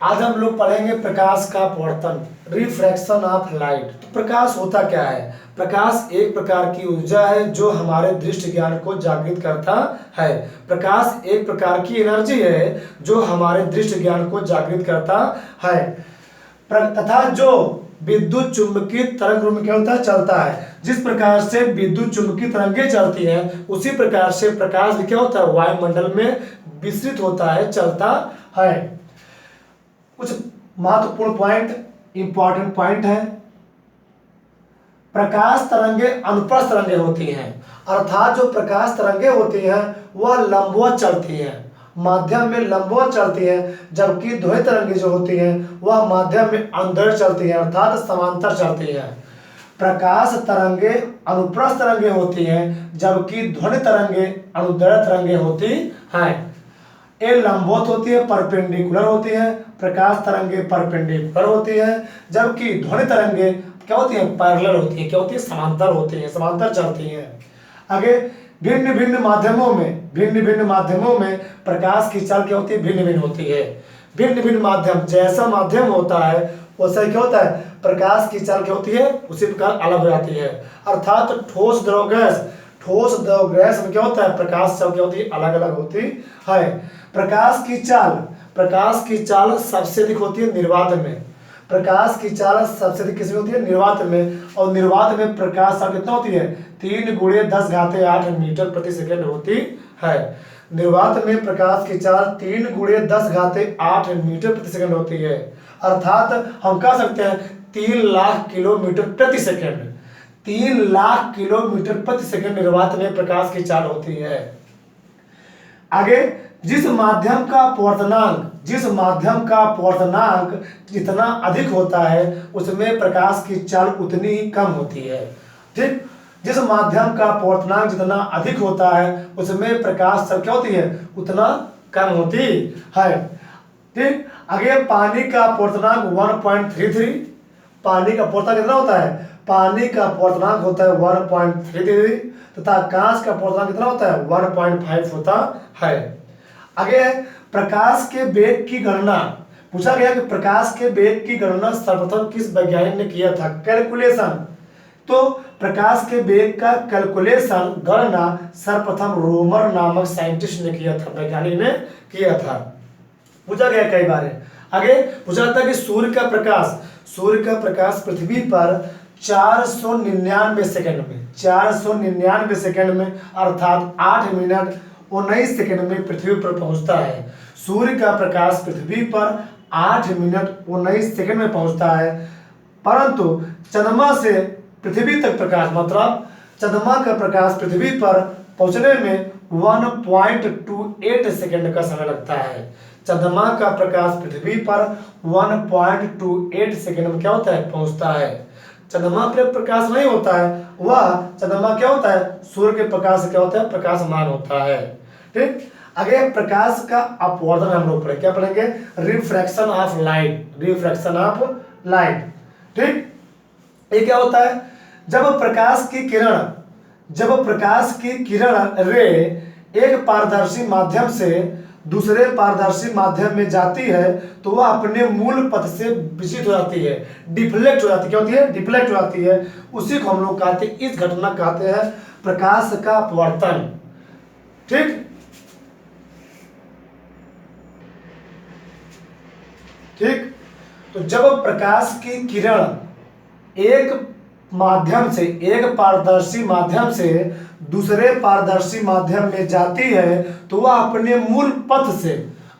आज हम लोग पढ़ेंगे प्रकाश का अपवर्तन, रिफ्रैक्शन ऑफ लाइट। तो प्रकाश होता क्या है? प्रकाश एक प्रकार की ऊर्जा है जो हमारे दृष्टि ज्ञान को जागृत करता है। प्रकाश एक प्रकार की एनर्जी है जो हमारे दृष्टि ज्ञान को जागृत करता है तथा जो विद्युत चुंबकीय तरंग रूप में क्या होता है, चलता है। जिस प्रकार से विद्युत चुंबकीय तरंगें चलती हैं उसी प्रकार से प्रकाश भी क्या होता है, वायुमंडल में विस्तृत होता है, चलता है। कुछ महत्वपूर्ण पॉइंट, इंपॉर्टेंट पॉइंट है। प्रकाश तरंगे अनुप्रस्थ तरंगे होती हैं, अर्थात जो प्रकाश तरंगे होती हैं वह लंबवत चलती हैं, माध्यम में लंबवत चलती हैं, जबकि ध्वनि तरंगे जो होती हैं वह माध्यम में अनुदैर्ध्य चलती हैं, अर्थात समांतर चलती हैं। प्रकाश तरंगे अनुप्रस्थ तरंगे होती हैं जबकि ध्वनि तरंगे अनुदैर्ध्य तरंगे होती हैं। ये लंबवत होती है, परपेंडिकुलर होती है। प्रकाश तरंगे परपेंडिकुलर होती है जबकि ध्वनि तरंगे क्या होती है, पैरेलल होती है। क्या होती है, समांतर होती है, समांतर चलती हैं। आगे भिन्न भिन्न माध्यमों में प्रकाश की चाल क्या होती है, भिन्न भिन्न होती है। भिन्न भिन्न माध्यम, जैसा माध्यम होता है वैसा क्या होता है, प्रकाश की चाल क्या होती है उसी प्रकार अलग हो जाती है। अर्थात ठोस द्रव गैस में क्या होता है, प्रकाश चाल क्या होती है, अलग अलग होती है। प्रकाश की चाल सबसे अधिक होती है निर्वात में। प्रकाश की चाल सबसे अधिक किसमें होती है, निर्वात में। और निर्वात में प्रकाश चाल कितना होती है, 3×10⁸ मीटर प्रति सेकंड होती है। निर्वात में प्रकाश की चाल 3×10⁸ मीटर प्रति सेकंड होती है। अर्थात हम कह सकते हैं 3 लाख किलोमीटर प्रति सेकंड, 3 लाख किलोमीटर प्रति सेकंड निर्वात में प्रकाश की चाल होती है। आगे जिस माध्यम का अपवर्तनांक जितना अधिक होता है उसमें प्रकाश की चाल उतनी ही कम होती है। ठीक, जिस माध्यम का अपवर्तनांक जितना अधिक होता है उसमें प्रकाश चाल क्या होती है, उतना कम होती है। ठीक, आगे पानी का अपवर्तनांक 1.33। पानी का अपवर्तनांक कितना होता है, पानी का अपवर्तनांक होता है 1.33 तथा कांच का अपवर्तनांक कितना होता है, 1.5 होता है। आगे प्रकाश के वेग की गणना पूछा गया कि प्रकाश के वेग की गणना सर्वप्रथम किस वैज्ञानिक ने किया था, कैलकुलेशन। तो प्रकाश के वेग का कैलकुलेशन, गणना सर्वप्रथम रोमर नामक साइंटिस्ट ने किया था, वैज्ञानिक ने किया था। पूछा गया कई बार है। आगे पूछा था कि सूर्य का प्रकाश पृथ्वी पर 499 सेकंड में अर्थात 8 मिनट 19 सेकंड में पृथ्वी पर पहुंचता है। सूर्य का प्रकाश पृथ्वी पर 8 मिनट 19 सेकंड में पहुंचता है, परंतु चंद्रमा से पृथ्वी तक प्रकाश, मतलब चंद्रमा का प्रकाश पृथ्वी पर पहुंचने में 1.28 सेकंड का समय लगता है। चंद्रमा का प्रकाश पृथ्वी पर 1.28 सेकंड में क्या होता है, पहुंचता है। चंद्रमा पर प्रकाश नहीं होता है, वह चंद्रमा क्या होता है, सूर्य के प्रकाश से क्या होता है, प्रकाशमान होता है। ठीक, आगे प्रकाश का अपवर्तन हम लोग क्या पढ़ेंगे, रिफ्रैक्शन ऑफ लाइट। ठीक, ये क्या होता है, जब प्रकाश की किरण रे एक पारदर्शी माध्यम से दूसरे पारदर्शी माध्यम में जाती है तो वह अपने मूल पथ से विचलित हो जाती है, डिफ्लेक्ट हो जाती है। क्या होती है, डिफ्लेक्ट हो जाती है। उसी को हम लोग कहते हैं, इस घटना कहते हैं प्रकाश का अपवर्तन। ठीक, तो जब प्रकाश की किरण एक पारदर्शी माध्यम से दूसरे पारदर्शी माध्यम में जाती है तो वह अपने मूल पथ से,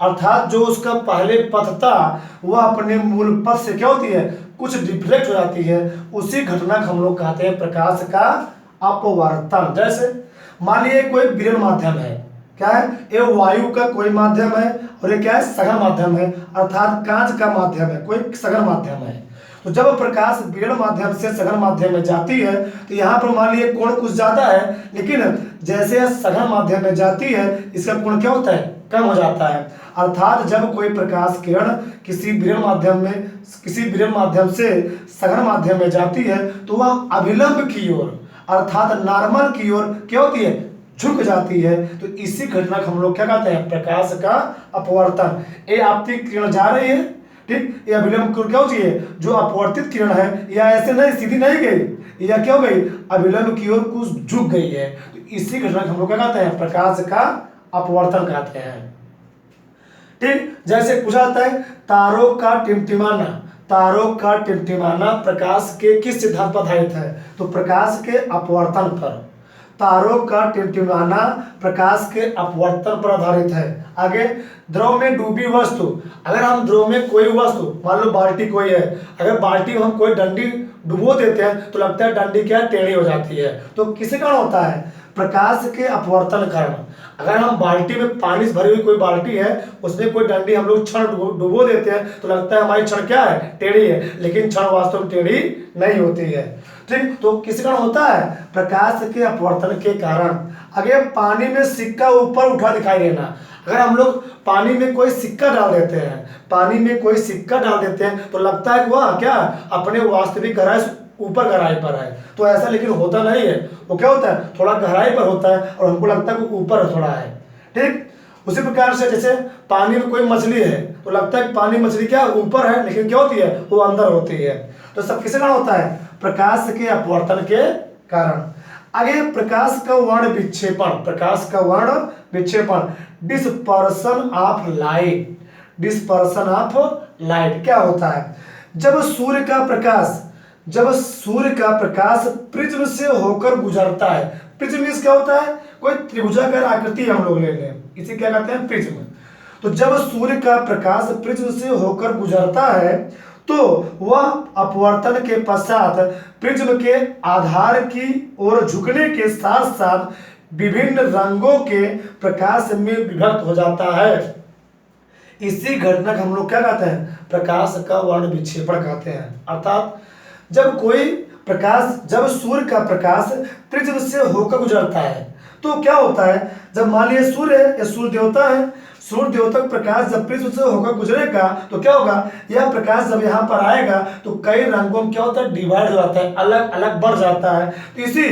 अर्थात जो उसका पहले पथ था वह अपने मूल पथ से क्या होती है, कुछ डिफ्लेक्ट हो जाती है। उसी घटना को हम लोग कहते हैं प्रकाश का अपवर्तन। जैसे मान लीजिए कोई विरल माध्यम है, क्या है, ये वायु का कोई माध्यम है और ये क्या है, सघन माध्यम है, अर्थात कांच का माध्यम है, कोई सघन माध्यम है। तो जब प्रकाश विरल माध्यम से सघन माध्यम में जाती है तो यहाँ पर मान लीजिए कोण कुछ ज्यादा है, लेकिन जैसे सघन माध्यम में जाती है इसका कोण क्या होता है, कम हो जाता है। अर्थात जब कोई प्रकाश किरण किसी विरल माध्यम से सघन माध्यम में जाती है तो वह अभिलंब की ओर, अर्थात नॉर्मल की ओर क्या होती है, झुक जाती है। तो इसी घटना को हम लोग क्या कहते हैं, प्रकाश का अपवर्तन। ये आपकी किरण जा रही है, ठीक, ये अभिलंब की ओर क्या हो चाहिए, जो अपवर्तित किरण है या ऐसे नहीं सीधी नहीं गई, या क्या हो गई, अभिलंब की ओर कुछ झुक गई है, तो इसी घटना को हम लोग क्या कहते हैं, प्रकाश का अपवर्तन कहते हैं। ठीक, जैसे पूछा जाता है तारों का टिमटिमाना, तारों का टिमटिमाना प्रकाश के किस सिद्धांत पर आधारित है, तो प्रकाश के अपवर्तन पर। तारों का टिमटिमाना प्रकाश के अपवर्तन पर आधारित है। आगे, द्रव में डूबी वस्तु, अगर हम द्रव में कोई वस्तु, मान लो बाल्टी कोई है, अगर बाल्टी में हम कोई डंडी डुबो देते हैं तो लगता है डंडी क्या टेढ़ी हो जाती है, तो किसके कारण होता है, प्रकाश के अपवर्तन कारण। अगर हम बाल्टी में पानी से भरी हुई कोई बाल्टी है, उसमें कोई डंडी हम लोग छड़ डुबो देते हैं तो लगता है हमारी छड़ क्या है, टेढ़ी है, लेकिन छड़ वास्तव में टेढ़ी नहीं होती है। ठीक, तो किस कारण होता है, प्रकाश के अपवर्तन के कारण। अगर पानी में सिक्का ऊपर उठा दिखाई देना, अगर हम लोग पानी में कोई सिक्का डाल देते हैं, पानी में कोई सिक्का डाल देते हैं तो लगता है कि वह क्या अपने वास्तविक गहराई ऊपर गहराई पर है, तो ऐसा लेकिन होता नहीं है। वो क्या होता है, थोड़ा गहराई पर होता है और हमको लगता है कि ऊपर थोड़ा है। ठीक, उसी प्रकार से जैसे पानी में कोई मछली है तो लगता है कि पानी मछली क्या ऊपर है, लेकिन क्या होती है, वो अंदर होती है। तो सब किसके कारण होता है, प्रकाश के अपवर्तन के कारण। आगे, प्रकाश का वर्ण विक्षेपण, प्रकाश का वर्ण विक्षेपण, dispersion of light, dispersion of light क्या होता है, जब सूर्य का प्रकाश, जब सूर्य का प्रकाश प्रिज्म से होकर गुजरता है, प्रिज्म मींस क्या होता है, कोई त्रिभुजाकार आकृति हम लोग ले लें, इसे क्या कहते हैं, प्रिज्म। तो जब सूर्य का प्रकाश प्रिज्म से होकर गुजरता है तो वह अपवर्तन के पश्चात प्रिज्म के आधार की ओर झुकने के साथ साथ विभिन्न रंगों के प्रकाश में विभक्त हो जाता है। इसी घटना को हम लोग क्या कहते हैं, प्रकाश का वर्ण विक्षेपण कहते हैं। अर्थात जब कोई प्रकाश, जब सूर्य का प्रकाश प्रिज्म से होकर गुजरता है तो क्या होता है, जब मान लिया सूर्य है या सूर्य देवता है, सूर्य देवता का प्रकाश जब प्रिज्म से होकर गुजरेगा तो क्या होगा, यह प्रकाश जब यहाँ पर आएगा तो कई रंगों में क्या होता है, डिवाइड हो जाता है, अलग अलग बढ़ जाता है। तो इसी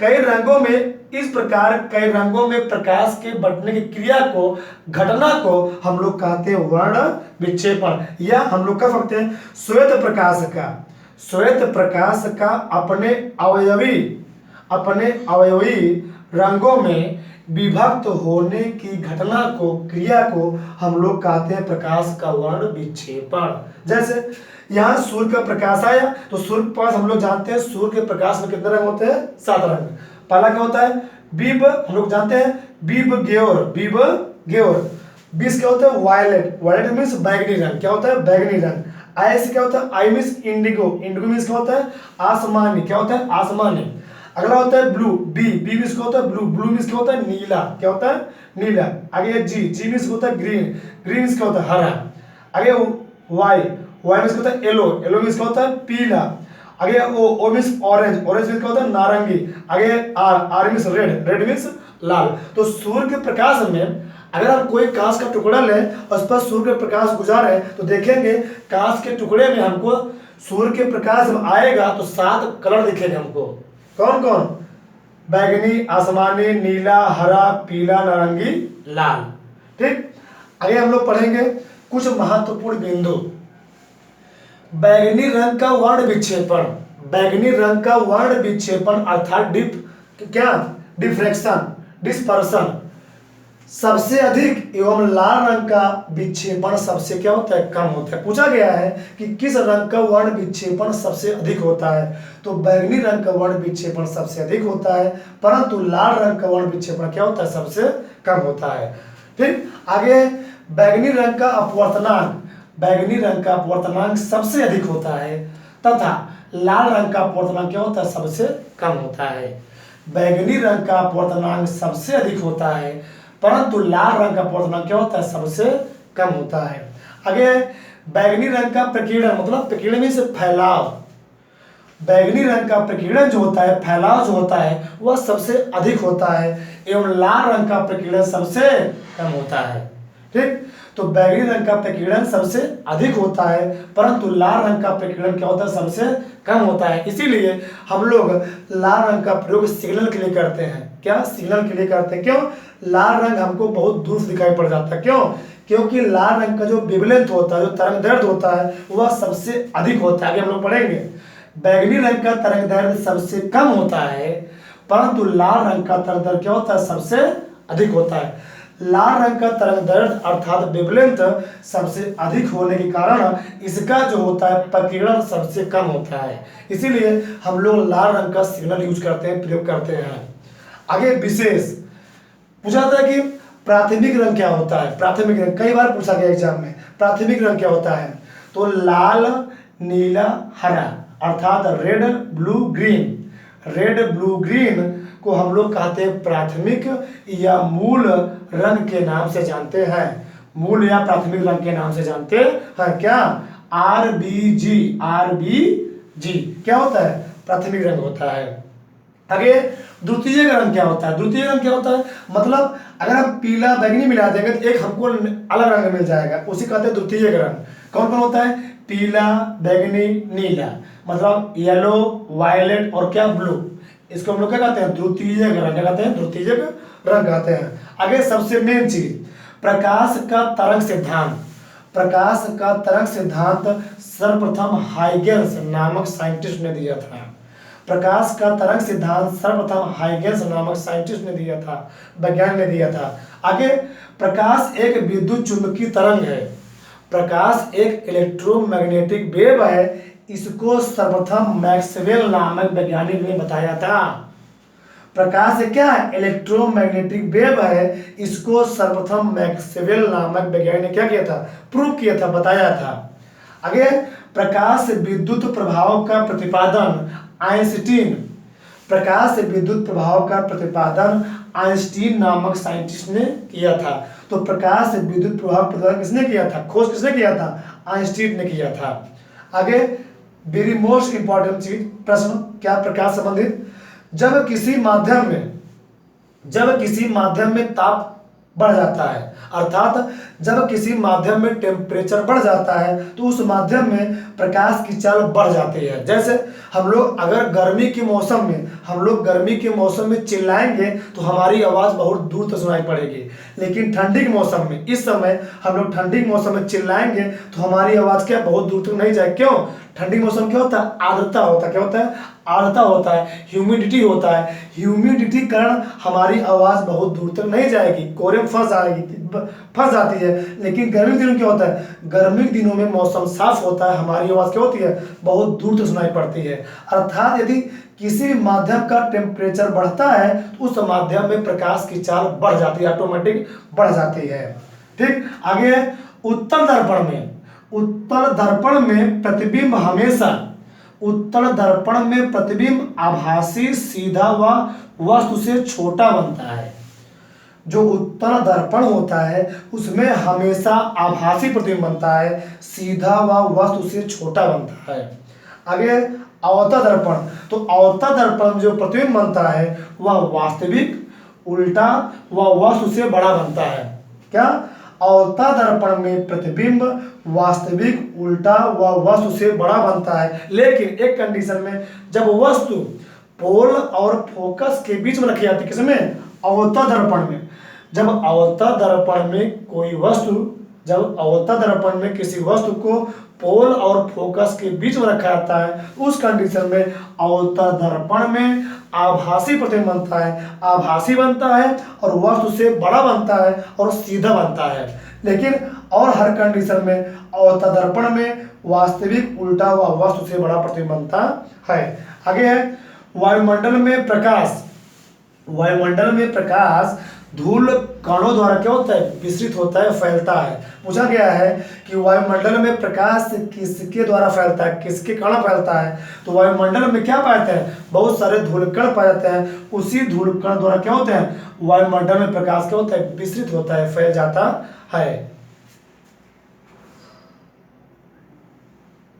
कई रंगों में, इस प्रकार कई रंगों में प्रकाश के बंटने की क्रिया को, घटना को हम लोग कहते हैं वर्ण विक्षेपण, या हम लोग कह सकते हैं श्वेत प्रकाश का, श्वेत प्रकाश का अपने अवयवी रंगों में विभक्त होने की घटना को, क्रिया को हम लोग कहते हैं प्रकाश का वर्ण विक्षेपण। जैसे यहाँ सूर्य का प्रकाश आया तो सूर्य के पास हम लोग जानते हैं सूर्य के प्रकाश में कितने रंग होते हैं, 7 रंग। पहला क्या होता है, बीब, हम लोग जानते हैं बीब ग्योर, बीब ग्योर। बीस क्या होता है, वायलेट, वायलेट मीन्स बैगनी रंग, क्या होता है, बैगनी रंग। आई से क्या होता है, I means Indigo, Indigo means क्या होता है, आसमानी, क्या होता है, आसमानी। अगला होता है ब्लू, बी, बी मीन्स क्या होता है, ब्लू, ब्लू मीन्स क्या होता है, नीला, क्या होता है, नीला। आगे जी, जी मीन्स होता है ग्रीन, ग्रीन मीन्स क्या होता है, हरा। आगे वाई, वाई मीन्स क्या होता है, येलो, येलो मीन्स क्या होता है, पीला। आगे O means orange, orange means क्या होता है, नारंगी। आगे R, R means red, red means लाल। तो सूर्य के प्रकाश में अगर हम कोई कांच का टुकड़ा लें और उस पर सूर्य के प्रकाश गुजारे तो देखेंगे कांच के टुकड़े में हमको सूर्य के प्रकाश जब आएगा तो 7 कलर दिखेंगे हमको। कौन कौन, बैगनी, आसमानी, नीला, हरा, पीला, नारंगी, लाल। ठीक, आगे हम लोग पढ़ेंगे कुछ महत्वपूर्ण बिंदु। बैगनी रंग का वर्ण विक्षेपण, बैगनी रंग का वर्ण विक्षेपण अर्थात डिफ्रैक्शन, डिस्पर्सन सबसे अधिक एवं लाल रंग का विक्षेपण सबसे क्या होता है, कम होता है। पूछा गया है कि किस रंग का वर्ण विक्षेपण सबसे अधिक होता है, तो बैगनी रंग का वर्ण विक्षेपण सबसे अधिक होता है, परंतु लाल रंग का वर्ण विक्षेपण क्या होता है, सबसे कम होता है। ठीक, आगे बैगनी रंग का अपवर्तनांक, बैगनी रंग का अपवर्तनांक सबसे अधिक होता है तथा लाल रंग का अपवर्तनांक क्या होता है, सबसे कम होता है। बैगनी रंग का अपवर्तनांक सबसे अधिक होता है परंतु लाल रंग का अपवर्तनांक क्या होता है, सबसे कम होता है। आगे बैगनी रंग का प्रकीर्णन, मतलब प्रकीर्णन मीन्स फैलाव, बैगनी रंग का प्रकीर्णन जो होता है, फैलाव जो होता है वह सबसे अधिक होता है एवं लाल रंग का प्रकीर्णन सबसे कम होता है। ठीक, तो बैगनी रंग का प्रकीर्णन सबसे अधिक होता है परंतु लाल रंग का प्रकीर्णन क्या होता है, सबसे कम होता है। इसीलिए हम लोग लाल रंग का प्रयोग सिग्नल के लिए करते हैं। क्या, सिग्नल के लिए करते हैं। क्यों, लाल रंग हमको बहुत दूर से दिखाई पड़ जाता है। क्यों? क्योंकि लाल रंग का जो वेवलेंथ होता है, जो तरंग दैर्ध्य होता है, वह सबसे अधिक होता है। आगे हम लोग पढ़ेंगे। बैगनी रंग का तरंग दैर्ध्य सबसे कम होता है, परंतु लाल रंग का तरंग दैर्ध्य क्या होता है? सबसे अधिक होता है। लाल रंग का तरंग दैर्ध्य अर्थात वेवलेंथ सबसे अधिक होने के कारण इसका जो होता है प्रकीर्णन सबसे कम होता है। इसीलिए हम लोग लाल रंग का सिग्नल यूज करते हैं, प्रयोग करते हैं। आगे विशेष पूछा था कि प्राथमिक रंग क्या होता है। प्राथमिक रंग कई बार पूछा गया एग्जाम में। प्राथमिक रंग क्या होता है? तो लाल, नीला, हरा अर्थात red, blue, green. Red, blue, green को हम लोग कहते हैं प्राथमिक या मूल रंग के नाम से जानते हैं। मूल या प्राथमिक रंग के नाम से जानते हैं। क्या? RBG। RBG क्या होता है? प्राथमिक रंग होता है। आगे द्वितीयक रंग क्या होता है? द्वितीय रंग क्या होता है? मतलब अगर हम पीला बैगनी मिला देंगे तो एक हमको अलग रंग मिल जाएगा, उसी कहते हैं द्वितीयक रंग। कौन कौन होता है? पीला, बैगनी, नीला, मतलब येलो, वायलेट और क्या? ब्लू। इसको हम लोग क्या कहते हैं? द्वितीयक रंग। क्या कहते हैं? द्वितीयक रंग कहते हैं। आगे सबसे मेन चीज, प्रकाश का तरंग सिद्धांत। प्रकाश का तरंग सिद्धांत सर्वप्रथम हाइगेंस नामक साइंटिस्ट ने दिया था। प्रकाश का तरंग सिद्धांत सर्वप्रथम हाइगेंस नामक साइंटिस्ट ने दिया था, वैज्ञानिक ने दिया था। आगे प्रकाश एक विद्युत चुंबकीय तरंग है। प्रकाश एक इलेक्ट्रोमैग्नेटिक वेव है। इसको सर्वप्रथम मैक्सवेल नामक वैज्ञानिक ने बताया था। प्रकाश क्या है? इलेक्ट्रोमैग्नेटिक वेव है। इसको सर्वप्रथम मैक्सवेल नामक वैज्ञानिक ने क्या किया था? प्रूव किया था, बताया था। आगे प्रकाश विद्युत प्रभाव का प्रतिपादन आइंस्टीन। प्रकाश विद्युत प्रभाव का प्रतिपादन आइंस्टीन नामक साइंटिस्ट ने किया था। तो प्रकाश विद्युत प्रभाव प्रतिपादन किसने किया था? खोज किसने किया था? आइंस्टीन ने किया था। आगे वेरी मोस्ट इंपॉर्टेंट चीज, प्रश्न क्या? प्रकाश संबंधित जब किसी माध्यम में ताप बढ़ जाता है, अर्थात जब किसी माध्यम में टेम्परेचर बढ़ जाता है तो उस माध्यम में प्रकाश की चाल बढ़ जाती है। जैसे हम लोग अगर गर्मी के मौसम में चिल्लाएंगे तो हमारी आवाज़ बहुत दूर तक सुनाई पड़ेगी, लेकिन ठंडी के मौसम में, इस समय हम लोग ठंडी के मौसम में चिल्लाएंगे तो हमारी आवाज़ क्या? बहुत दूर तक नहीं जाए। क्यों? ठंडी मौसम क्या होता है? आर्द्रता होता है। क्या होता है? आर्द्रता होता है, ह्यूमिडिटी होता है। ह्यूमिडिटी कारण हमारी आवाज़ बहुत दूर तक नहीं जाएगी, कोरे में फंस जाती है। लेकिन गर्मी के दिनों में क्या होता है? गर्मी के दिनों में मौसम साफ होता है, हमारी आवाज़ क्या होती है? बहुत दूर तक सुनाई पड़ती है। अर्थात यदि किसी भी माध्यम का टेम्परेचर बढ़ता है तो उस माध्यम में प्रकाश की चाल बढ़ जाती है, ऑटोमेटिक बढ़ जाती है। ठीक। आगे उत्तल दर्पण में प्रतिबिंब आभासी, सीधा व वस्तु से छोटा बनता है। जो उत्तल दर्पण होता है उसमें हमेशा आभासी प्रतिबिंब बनता है, सीधा व वस्तु से छोटा बनता है। आगे अवतल दर्पण, तो अवतल दर्पण जो प्रतिबिंब बनता है वह वास्तविक, उल्टा व वस्तु से बड़ा बनता है। क्या? अवतल दर्पण में प्रतिबिंब वास्तविक, उल्टा व वस्तु से बड़ा बनता है, लेकिन एक कंडीशन में, जब वस्तु पोल और फोकस के बीच में रखी जाती है। किसमें? अवतल दर्पण में। जब अवतल दर्पण में किसी वस्तु को पोल और फोकस के बीच में रखा जाता है, उस कंडीशन में अवतल दर्पण में आभासी प्रतिबिंब बनता है, आभासी बनता है और वस्तु से बड़ा बनता है और सीधा बनता है। लेकिन और हर कंडीशन में अवतल दर्पण में वास्तविक, उल्टा व वस्तु से बड़ा प्रतिबिंब बनता है। आगे है वायुमंडल में प्रकाश धूल कणों द्वारा क्या होता है? विसरित होता है, फैलता है। पूछा गया है कि वायुमंडल में प्रकाश किसके द्वारा फैलता है, किसके कारण फैलता है? तो वायुमंडल में क्या पाते हैं? बहुत सारे धूलकण पाए जाते हैं। उसी धूलकण द्वारा क्या होते हैं? वायुमंडल में प्रकाश क्या होता है? विसरित होता है, फैल जाता है।